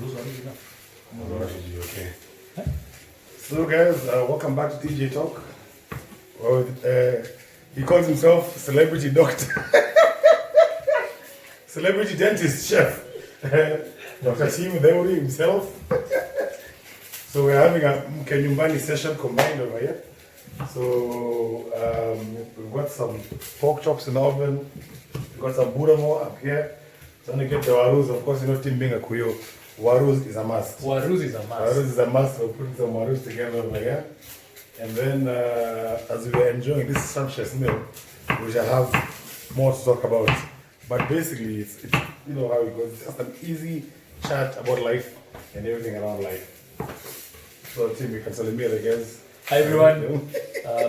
Those are enough. Okay. So guys, welcome back to TJ Talk. Well, he calls himself celebrity doctor, celebrity dentist chef, Dr. Tim Deuri himself. So we're having a Kenyumbani session combined over here. So we've got some pork chops in the oven. We've got some buramo up here. So I'm gonna get the warus. Of course, you know, Tim being a Kuyo, warus is a must. Warus is a must. Warus is a must. We're putting some warus together over here. And then, as we are enjoying this sumptuous meal, we shall have more to talk about. But basically, it's you know how it goes. It's just an easy chat about life and everything around life. So, Tim, you can tell me the guys. Hi everyone,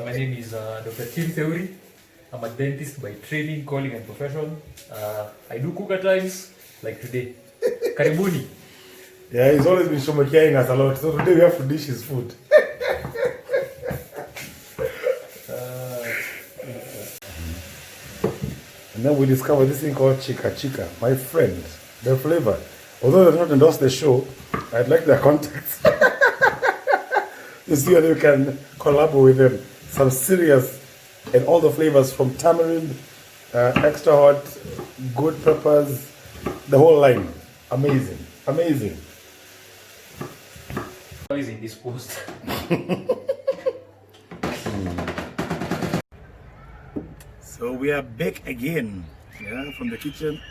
my name is Dr. Tim Theory. I'm a dentist by training, calling and profession. I do cook at times, like today. Karibuni. Yeah, he's always been shomokiaing us a lot. So today we have to dish his food. And then we discovered this thing called Chica Chica. My friend, the flavor. Although they don't endorse the show, I'd like their contacts. You see whether you can collab with them. Some serious and all the flavors from tamarind, extra hot, good peppers, the whole line. Amazing. Amazing. How is it disposed? So we are back again, yeah, from the kitchen.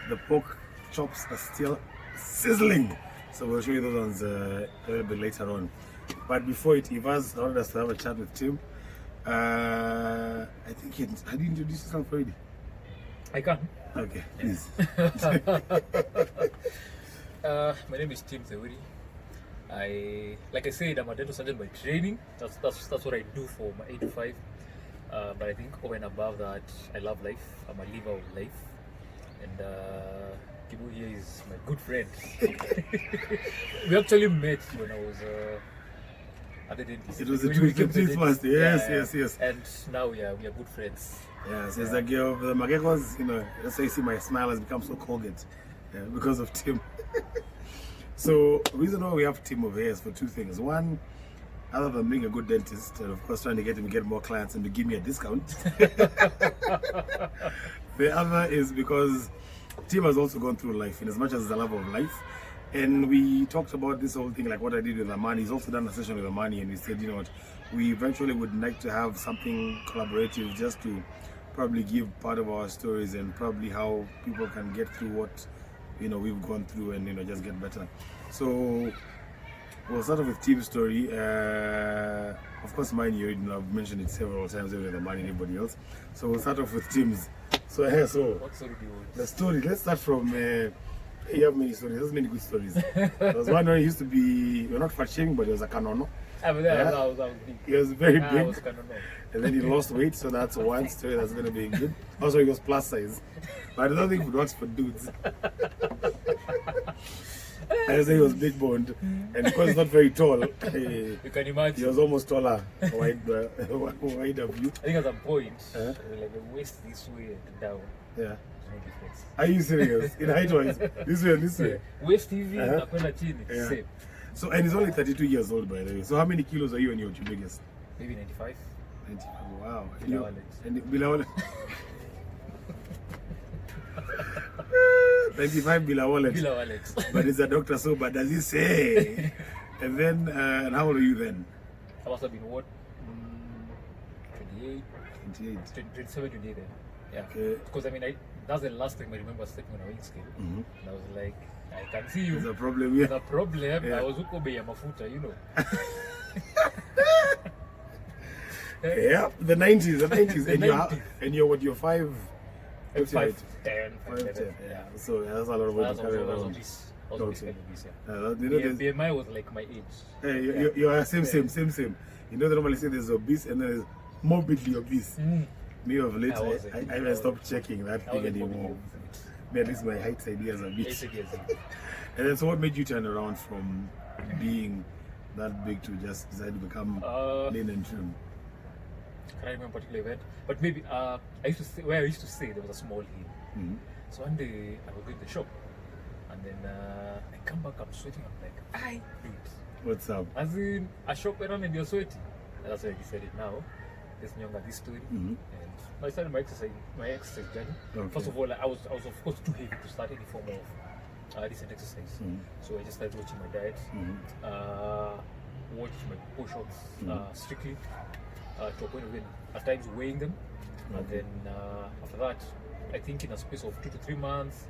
The pork chops are still sizzling. So we'll show you those ones a little bit later on. But before it, Ivaz wanted us to have a chat with Tim. I think had you introduced yourself already? I can. Okay, please. My name is Tim Theory. Like I said, I'm a dental surgeon by training. That's what I do for my 8 to 5. But I think over and above that, I love life. I'm a liver of life. And Kibu here is my good friend. We actually met when I was at the dentist. It was a trip first. Yes. And now we are good friends. Yes, it's the girl of the Magekos, you know, that's why you see my smile has become so Colgate, because of Tim. So, the reason why we have Tim over here is for two things. One, other than being a good dentist, and of course trying to get him to get more clients and to give me a discount. The other is because Tim has also gone through life, in as much as the love of life. And we talked about this whole thing, like what I did with Amani. He's also done a session with Amani, and we said, you know what, we eventually would like to have something collaborative just to probably give part of our stories and probably how people can get through what, you know, we've gone through and, you know, just get better. So we'll start off with Tim's story. Of course, mine, you know, I've mentioned it several times with Amani and anybody else. So we'll start off with Tim's. So What story do you want? the story, let's start from you have many stories. There's many good stories. There was one where he used to be, we're not fat shaming, but he was a canono. I was big. He was very I big. was kind of And then he lost weight, so that's one story that's going to be good. Also, he was plus size. But I don't think it works for dudes. I say he was big boned. And because he's not very tall, You can imagine. he was almost taller, wider view. I think at some point, like the waist this way and down. Yeah. No difference. Are you serious? In height wise? This way and this way? Waist hivi Uh-huh. na kwenda chini, Yeah. same. So, and he's only 32 years old, by the way. So, how many kilos are you when you're your biggest? Maybe 95. 90. Wow. Bila wallet. Bila wallet. 95 bila wallet. Bila wallet. But it's a doctor, so but does he say? And then, and how old are you then? I must have been what? 28, 28. 27, 28 then. Yeah. Okay. Because I mean, that's the last time I remember stepping on a weighing scale. Mhm. And I was like, I can see you. There's a problem There's here. a problem. Yeah. I was huko bei ya mafuta, you know. Yeah, the 90s, the 90s. The And 90s. you're what, you're 5? 5'10", 5'10", 5'11", yeah. So yeah, that's a lot of weight to That's carry also around. this. Also this Okay. kind of this, yeah. You know, Yeah, there's, BMI was like my age. hey, you're same. You know, they normally say there's obese and then there's morbidly obese. Me of late, I wasn't. I even stopped checking that I thing was anymore. At least my height ideas are big. 8 years. And then, so what made you turn around from being that big to just decide to become lean and trim? I can't remember particular event, but maybe I used to stay, where I used to stay there was a small hill. Mhm. So one day I was going to the shop, and And then I come back, I'm sweating. I'm like, I dude. What's up? As in, a shop went on and you're sweating. And that's why I decided now, let's nyonga this story. And I started my exercise journey. Okay. First of all, I was of course too heavy to start any form of decent exercise. So I just started watching my diet, watch my push-ups strictly, to a point of at times weighing them. And then after that, I think in a space of 2 to 3 months,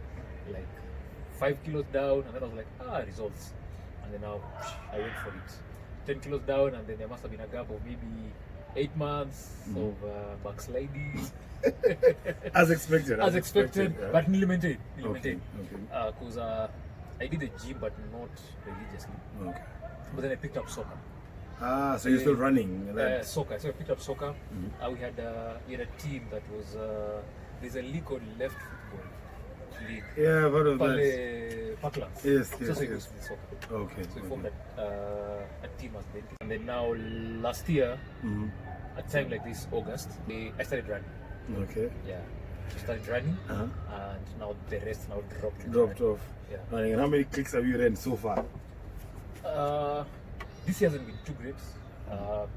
like 5 kilos down, and then I was like, results. And then now I went for it. 10 kilos down, and then there must have been a gap of maybe 8 months of backsliding. As expected. As expected, yeah. but nearly maintained. Okay. Because I did the gym, but not religiously. Okay. But then I picked up soccer. So you're still running? Soccer. So I picked up soccer. We had a team that was there's a league called Left Football League. Yeah, I've heard of that. Parklands. Yes. So it goes to soccer. Okay. So we formed a team as well. And then now last year, at a time like this, August, I started running. Okay. Yeah. I started running, and now the rest now dropped off. Yeah. And how many clicks have you ran so far? This year hasn't been too great.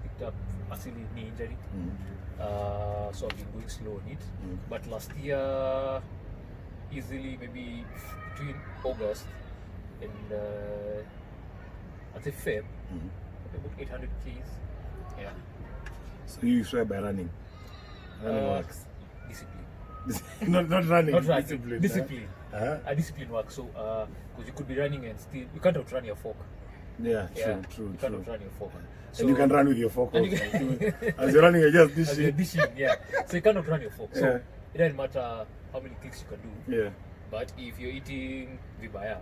Picked up a silly knee injury, so I've been going slow on it. But last year, easily maybe between August and I'd say Feb, about 800 Ks. Yeah. So you swear by running? Running works. Discipline. not running. Not running. Discipline. Discipline. Huh? Discipline works. So because you could be running and still you can't outrun your fork. Yeah, true. You can't outrun your fork. So, and you can run with your fork also. As you're running, you're just dishing. Yeah. So you can't outrun your fork. So Yeah. it doesn't matter how many clicks you can do. Yeah. But if you're eating vibaya,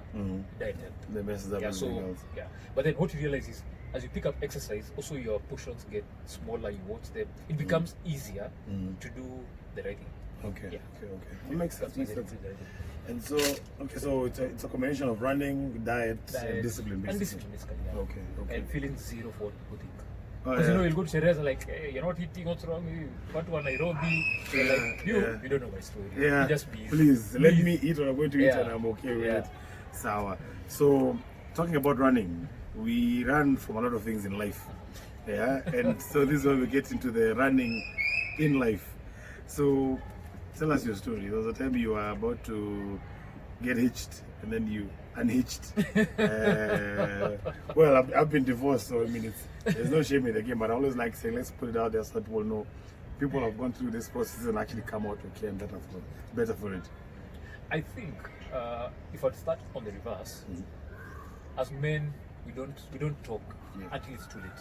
diet help. The messes up everything else. Yeah. But then what you realize is, as you pick up exercise, also your portions get smaller. You watch them. It becomes easier to do the right thing. Okay. Yeah. Okay. It makes sense. Becomes easier to do the right thing. And so, so it's a combination of running, diet and discipline, basically. And discipline, basically. Yeah. Okay. And feeling zero for what people think. Oh, Because you'll go to Shereza like, hey, you're not eating, what's wrong? What one Nairobi? You're like, you don't know my story. Yeah. You just be. Please, let me eat what I'm going to eat and I'm okay with it. Yeah. Sour. So, talking about running, we run from a lot of things in life. Yeah. And so this is where we get into the running in life. So, tell us your story. There was a time you were about to get hitched and then you unhitched. Well, I've been divorced, so I mean, there's no shame in the game, but I always like saying, let's put it out there so that people know people have gone through this process and actually come out okay and better for it. I think if I'd start on the reverse, as men, we don't talk until it's too late.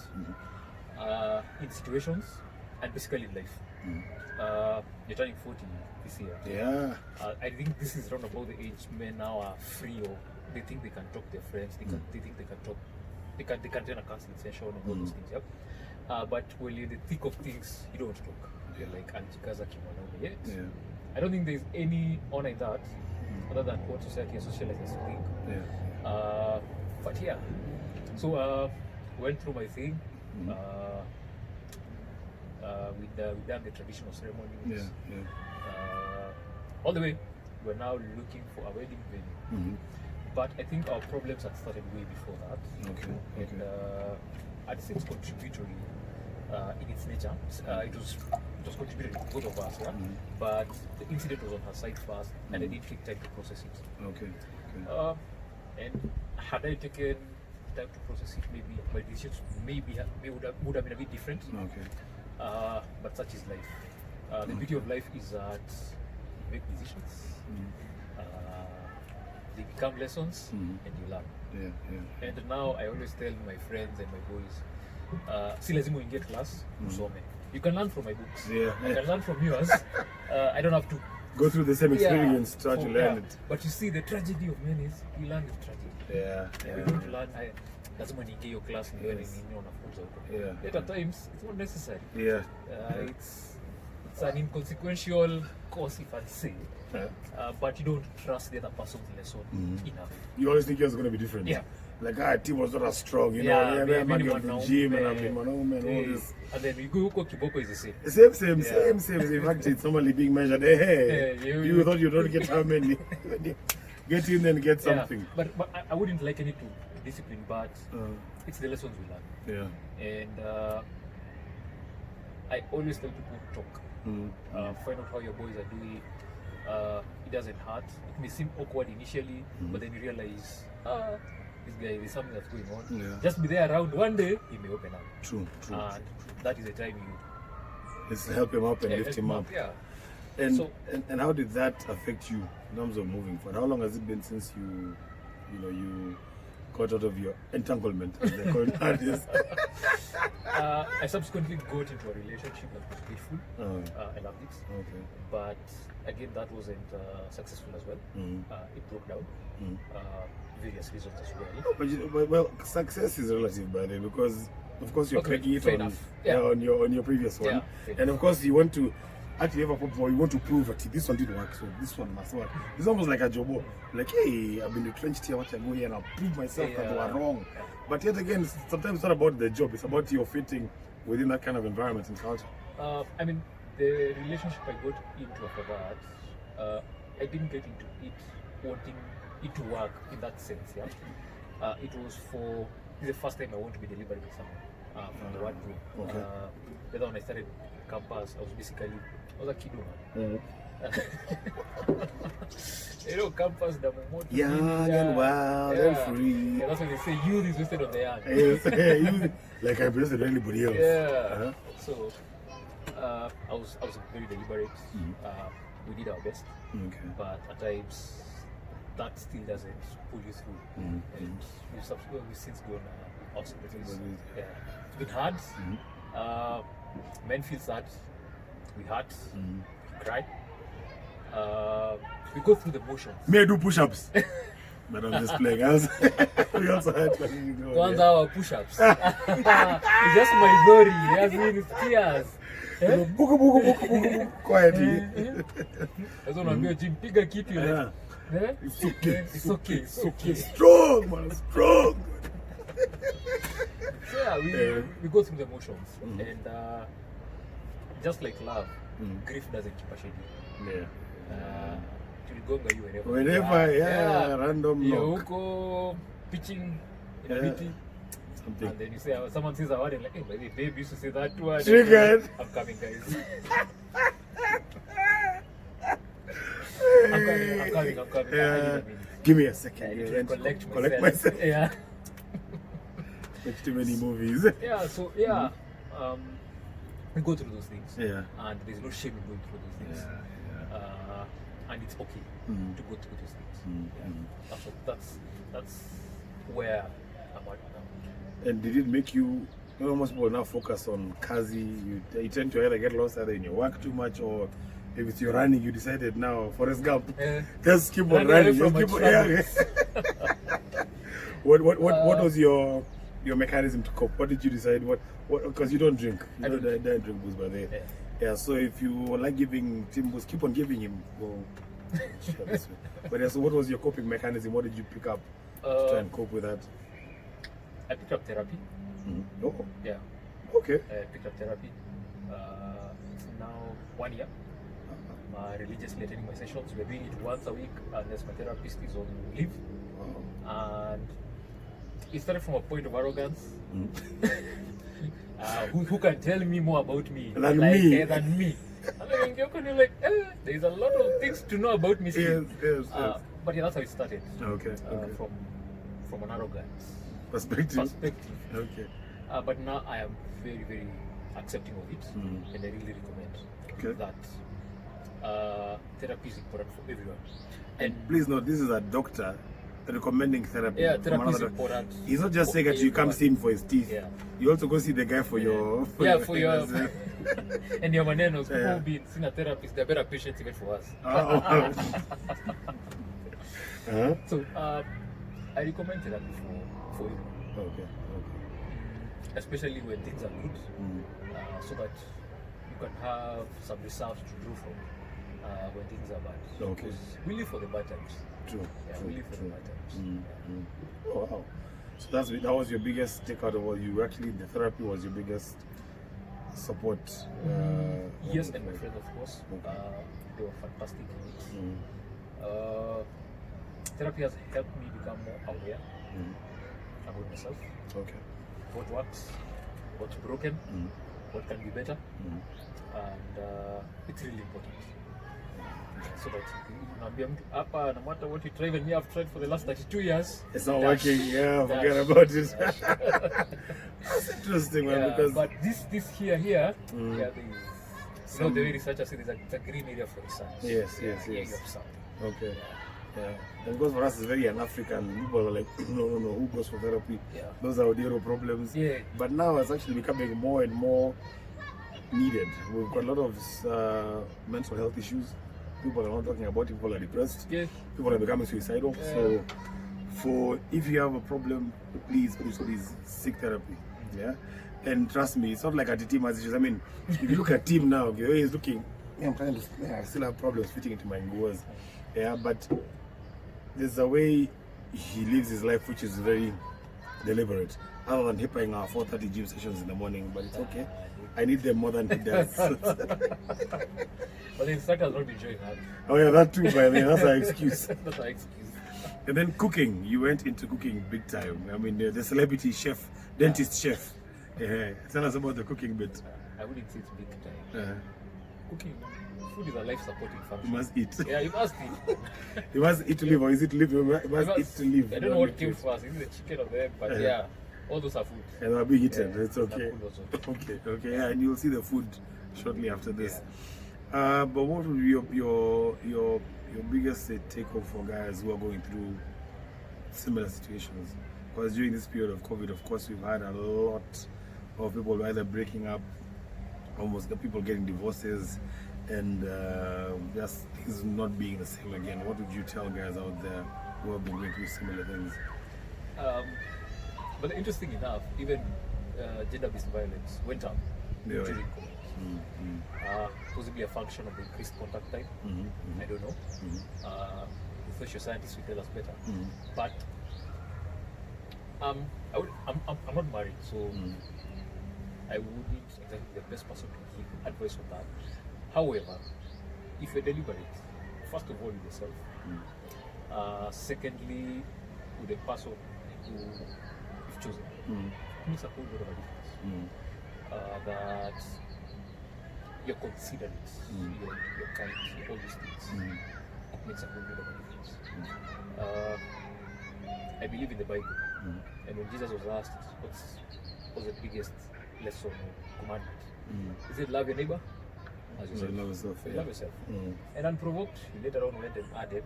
In situations and basically in life. You're turning 40 this year. Yeah. I think this is around about the age men now are free, or they think they can talk to their friends. They think they can talk. They can turn a counseling session and all those things. Yep. But when you're in the thick of things, you don't talk. You're like anti-Gaza Kimonome yet. Yeah. I don't think there's any honor in that, other than what society and socializers think. Yeah. But yeah, so went through my thing. We've done the traditional ceremonies. All the way, we're now looking for a wedding venue. But I think our problems had started way before that. Okay. And I'd say it's contributory in its nature. It was contributory to both of us, yeah? But the incident was on her side first, and I didn't take time to process it. Okay. And had I taken time to process it, maybe my decisions would have been a bit different. Okay. But such is life. The beauty of life is that you make decisions, they become lessons, and you learn. Yeah. And now I always tell my friends and my boys, si lazima uingie class, usome. You can learn from my books. Yeah. I can learn from yours. I don't have to go through the same experience to try to learn it. But you see, the tragedy of men is you learn the tragedy. We don't learn. Lazima niingie hiyo class nione nini wanafunza huko. Yet at times it's not necessary. It's an inconsequential course, if I'd say. But you don't trust the other person's lesson enough. You always think yours is going to be different. Yeah. Like, team was not as strong, you know. Yeah, man, you're the gym and I've been manome and all this. And then we go huko kiboko is the same. Same. In fact, it's normally being measured. Hey, you thought you don't get how many. get in and get something. But I wouldn't liken it to discipline, but it's the lessons we learn. Yeah. And I always tell people talk. Find out how your boys are doing. It doesn't hurt. It may seem awkward initially, but then you realize, this guy, there's something that's going on. Yeah. Just be there around. One day, he may open up. True. And that is the time you Let's help him up and lift him up. Yeah. And, So- and how did that affect you in terms of moving forward? How long has it been since you got out of your entanglement, as they call it nowadays? I subsequently got into a relationship that was beautiful. I loved it. Okay. But again, that wasn't successful as well. It broke down. Various reasons as well. Well, success is relative, by the way, because of course you're Okay, cracking it fair on, enough. Yeah. on your previous one, Yeah, fair and of course you want to actually have a pop, you want to prove that this one didn't work, so this one must work. It's almost like a job, like, hey, I've been retrenched here, what I go here and I'll prove myself that they were wrong. But yet again, sometimes it's not about the job; it's about your fitting within that kind of environment and culture. I mean, the relationship I got into after that, I didn't get into it wanting it to work in that sense. Yeah, it was the first time I want to be delivered with someone from the word group. Okay. The other when I started campus, I was a kid, man. Campus, the moment Young and wild and free. Yeah, that's when they say youth is wasted on the young. Yes, like I presented anybody else. Yeah. So I was very deliberate. We did our best, Okay. but at times that still doesn't pull you through. And we've since gone out of the place. Yeah. It's been hard. Men feel sad. We hurt. We cry. We go through the motions. May I do push-ups? But I'm just playing. We also had Kwanza our push-ups. It's just my glory. As in tears. Buku, buku, buku, buku, quietly. That's what I'm Jim, piga kitu. Yeah. Eh? It's okay. It's okay. It's okay. Strong, man. Strong. So yeah, we go through the motions. And just like love, grief doesn't keep a schedule. Yeah. Tuligonga you whenever. Whenever, yeah, random You're knock. huko pitching in a Yeah. meeting. Something. And then you say, someone says a word and like, hey, my babe used to say that word. Triggered. I'm coming, guys. I'm coming. Yeah. I need a minute. Give me a I second. need Yeah, to collect collect myself. myself. Yeah. Watch too many movies. Yeah, so we go through those things. Yeah. And there's no shame in going through those things. And it's okay to go through those things. That's where I'm at now. And did it make you most people now focus on Kazi? You tend to either get lost either in your work too much, or if it's your running, you decided now, Forrest Gump, just keep on running. Just keep on, yeah. What was your mechanism to cope? What did you decide? What because you don't drink. You don't drink booze, by the way. Yeah, so if you like giving Tim booze, keep on giving him. Well, sure, this way. But yeah, so what was your coping mechanism? What did you pick up to try and cope with that? I picked up therapy. Oh, Yeah, okay. I picked up therapy. It's now 1 year. Religiously attending my sessions. We're doing it once a week unless my therapist is on leave. Wow. And it started from a point of arrogance. Who can tell me more about me Than me. Than me? And then you're like, there's a lot of things to know about me still. Yes. But yeah, that's how it started. Okay. From an arrogant Perspective. Okay. But now I am very, very accepting of it, and I really recommend that therapy is important for everyone. And please note, this is a doctor recommending therapy. Yeah, from therapy is another- important. He's not just saying that you come see him for his teeth. Yeah. You also go see the guy for your for your and your manenos. People Yeah. who've been seen a therapist, they're better patients even for us. So I recommend therapy for everyone, Okay. especially when things are good, so that you can have some reserves to draw from when things are bad. Okay. Because we live for the bad times. True. Yeah, we live for the bad times. Oh, wow. So that was your biggest takeout of all. You actually, the therapy was your biggest support. Yes, and my friends, of course, they were fantastic in it. therapy has helped me become more aware Mm. about myself, Okay. what works, what's broken, Mm. what can be better, Mm. and it's really important. So that unaambia mtu hapa, no matter what you try, even me I've tried for the last 32 years. It's not dash, working. Yeah, forget dash, about it. dash. That's interesting, man. Yeah, Because but this here, yeah, there is, the way researchers say it's a green area for research. Yes, Yeah, yes, here yes. you have something. okay. Yeah. And because for us it's very un-African. People are like, no, who goes for therapy? Yeah. Those are Odero problems. Yeah. But now it's actually becoming more and more needed. We've got a lot of mental health issues. People are not talking about it. People are depressed. Yeah. People are becoming suicidal. Yeah. So, if you have a problem, please seek therapy. Yeah. And trust me, it's not like a team has issues. I mean, if you look at Tim now, okay, the way he's looking, I'm trying to, I still have problems fitting into my goals. Yeah, but there's a way he lives his life which is very deliberate. Other than hipping our 4:30 gym sessions in the morning, but it's okay. I need them more than he does. But the instructor has not been showing that. Oh yeah, that too, by the way, that's our excuse. That's our excuse. And then cooking, you went into cooking big time. I mean, the celebrity chef, dentist chef. Tell us about the cooking bit. I wouldn't say it's big time. Cooking, food is a life supporting You function. must eat. Yeah, you must eat. You must eat to live, or is it live? You must eat to live. I don't know what came first. Is it the chicken or the egg? But yeah, all those are food. And I'll be eaten. Yeah, It's okay. food also. Okay. Yeah, and you'll see the food shortly after this. But what would be your biggest take home for guys who are going through similar situations? Because during this period of COVID, of course, we've had a lot of people either breaking up, almost the people getting divorces, and just things not being the same again. What would you tell guys out there who have been going through similar things? But interesting enough, even gender-based violence went up Yeah. during COVID. Mm-hmm. Possibly a function of the increased contact time. I don't know. The social scientists will tell us better. But I'm not married, so I wouldn't exactly be the best person to give advice on that. However, if you're deliberate, first of all with yourself, secondly with the person who you've chosen, it makes a whole lot of a difference. That you're considerate, you're kind, all these things. It makes a whole lot of a difference. I believe in the Bible, and when Jesus was asked what was the biggest lesson or commandment, he said, love your neighbor as yourself. Love yourself. Love yourself. And unprovoked, he later on went and added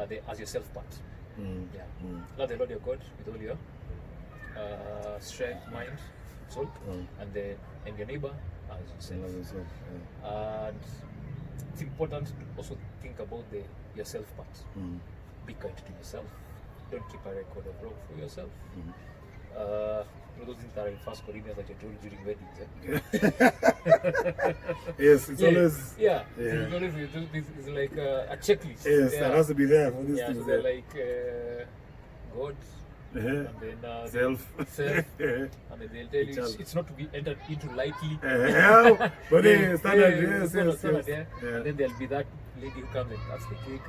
the as yourself part. Love the Lord your God with all your strength, mind, soul, and your neighbor as yourself. Love yourself. And it's important to also think about the yourself part. Be kind to yourself. Don't keep a record of wrong for yourself. Those things that are in 1 Corinthians that you're doing during weddings. Yes, it's always. It's always it's like a checklist. Yes, that has to be there for these so things. they're like God, and then Self. and then they'll tell you it's not to be entered into lightly. But then standard, yes. And then there'll be that lady who comes and cuts the cake.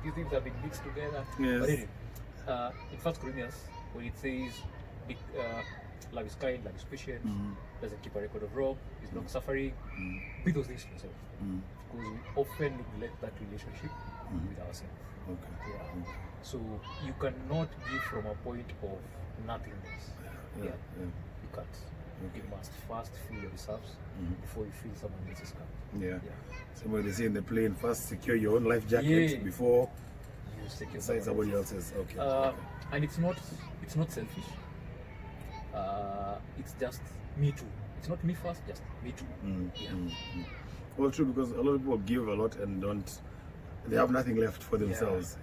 These things have been mixed together. Yes. But anyway, in 1 Corinthians, when it says love is kind, love is patient, doesn't keep a record of wrong, is long suffering, be those things to yourself. Because we often neglect that relationship with ourselves. So you cannot give from a point of nothingness. You can't. You must first fill your reserves before you fill someone else's cup. Somebody they say in the plane, first secure your own life jacket before you secure somebody else's. And it's not selfish. It's just me too. It's not me first, just me too. Well, true, because a lot of people give a lot and they have nothing left for themselves.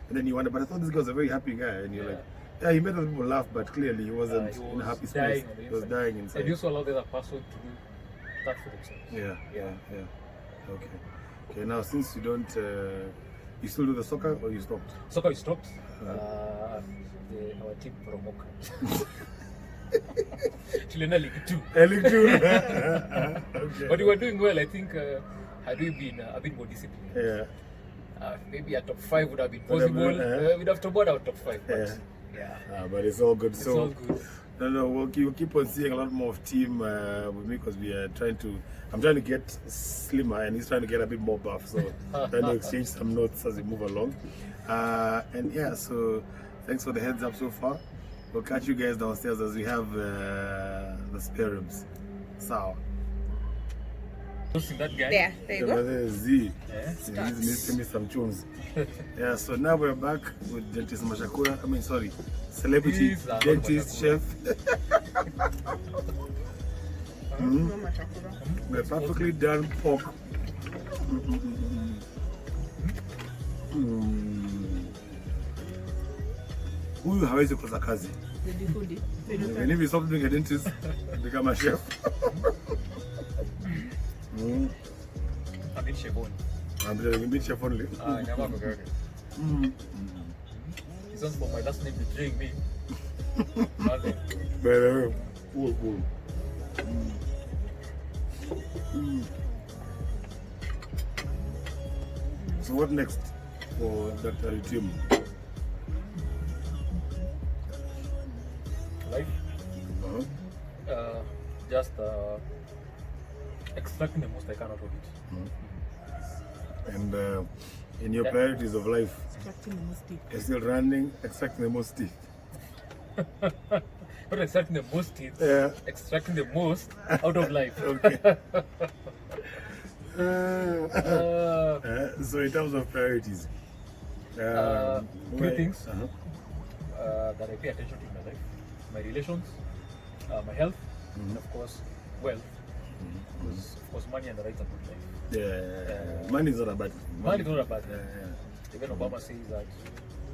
And then you wonder, but I thought this guy was a very happy guy, and you're like, yeah, he made other people laugh, but clearly he wasn't in a happy space. He was dying inside. And you also allow the other person to do that for themselves. Okay, now since you don't, you still do the soccer or you stopped? Soccer is stopped. Our team Promoka. Chilena League 2. League 2. But we were doing well. I think I've been more disciplined. Maybe a top 5 would have been Would have possible. been, We'd have to board out top 5. But Yeah. yeah, But it's all good. it's So all good. no, we'll keep on seeing a lot more of team with me because we are I'm trying to get slimmer and he's trying to get a bit more buff. So trying to exchange some notes as we move along. And yeah, so thanks for the heads up so far. We'll catch you guys downstairs as we have the spare ribs. So. Losing that guy. There you go. Z. Yeah. He's missing me some tunes. Yeah, so now we're back with Dentist Mashakura. Celebrity These are not dentist chef. Mama chakula. We're perfectly done pork. Huyu hawezi kosa kazi. Even if he stops being a dentist, become a chef. I'm in Chevron. I'm telling you, chef only. Never forget it. He's on for my last name betraying me. Nothing. But cool. So what next for Dr. Tim? Life. Just extracting the most I can out of it. And in your priorities of life, Extracting the most teeth. you're still running, extracting the most teeth. Not extracting the most teeth, Yeah. extracting the most out of life. Okay. Uh, So in terms of priorities, Three things. Uh-huh. That I pay attention to in my life: my relations, my health, and of course, wealth. Because of course, money and the rights are good life. Yeah, money is not a bad thing. Money is not a bad thing. Yeah. Even Obama says that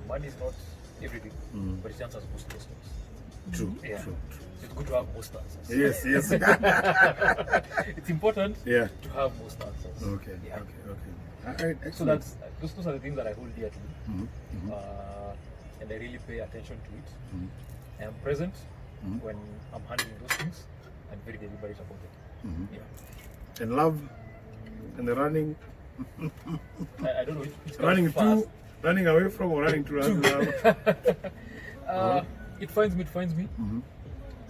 money is not everything, Mm. but it answers most questions. True, Yeah. true. So it's good to have most answers. Yes. It's important Yeah. to have most answers. Okay. Yeah. Okay. All right. So Excellent. those are the things that I hold dear to me, Mhm. and I really pay attention to it. Mhm. I am present Mhm. when I'm handling those things. I'm very deliberate about it. Mhm. Yeah. And love, and the running, I don't know which running comes to, running away from, or running to love. It finds me, Mhm.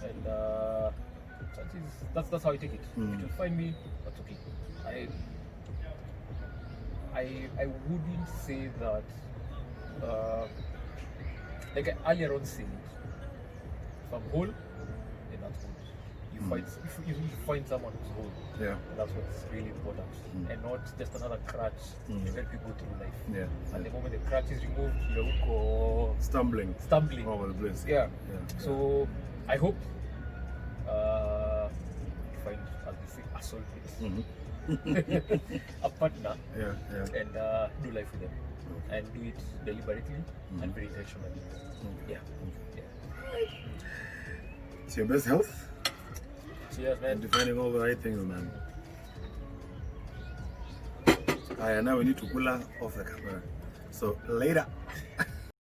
and that's how I take it. Mm. It will find me. That's okay. I wouldn't say that. Like I earlier on said, if I'm whole, then that's good. You find someone who's whole. Yeah. And that's what's really important, and not just another crutch to help you go through life. Yeah. And the moment the crutch is removed, you're go Stumbling stumbling. all over the place. Yeah. Yeah. So I hope to find, as they say, a soulmate, Mhm. a partner, Yeah. and do life with them, and do it deliberately and very intentionally. Yeah. It's your best health. Cheers, man. And defining all the right things, man. Now we need to pull her off the camera. So later.